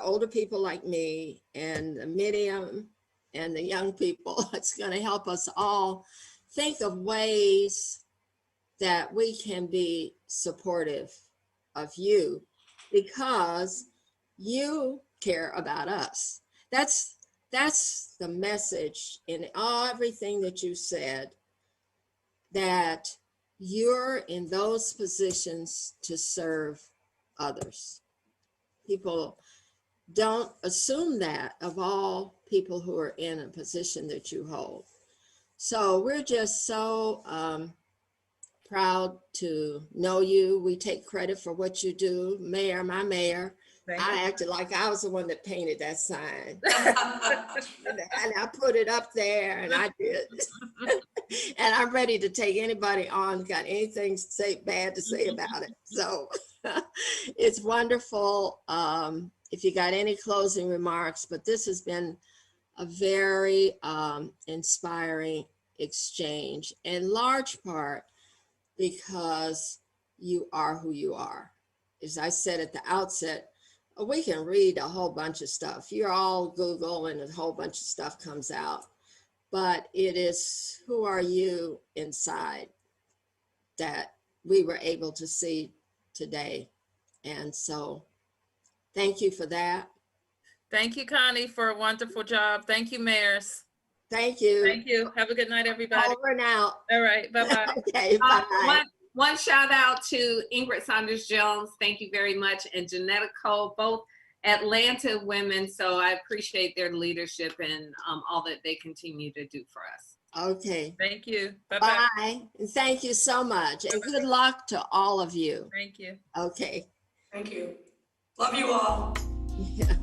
older people like me and the medium and the young people. It's going to help us all think of ways that we can be supportive of you, because you care about us. That's the message in everything that you said, that you're in those positions to serve others. People don't assume that of all people who are in a position that you hold. So we're just so proud to know you. We take credit for what you do. Mayor, my mayor, I acted like I was the one that painted that sign. And I put it up there, and I did. And I'm ready to take anybody on, got anything bad to say about it. So it's wonderful. If you got any closing remarks, but this has been a very inspiring exchange, in large part because you are who you are. As I said at the outset, we can read a whole bunch of stuff. You're all Google and a whole bunch of stuff comes out, but it is who are you inside that we were able to see today. And so thank you for that. Thank you, Connie, for a wonderful job. Thank you, mayors. Thank you. Thank you. Have a good night, everybody. Over and out. All right. Bye-bye. Okay, bye. One shout out to Ingrid Saunders-Jones. Thank you very much. And Janetta Cole, both Atlanta women. So I appreciate their leadership and all that they continue to do for us. Okay. Thank you. Bye-bye. Bye. And thank you so much. And good luck to all of you. Thank you. Okay. Thank you. Love you all. Yeah.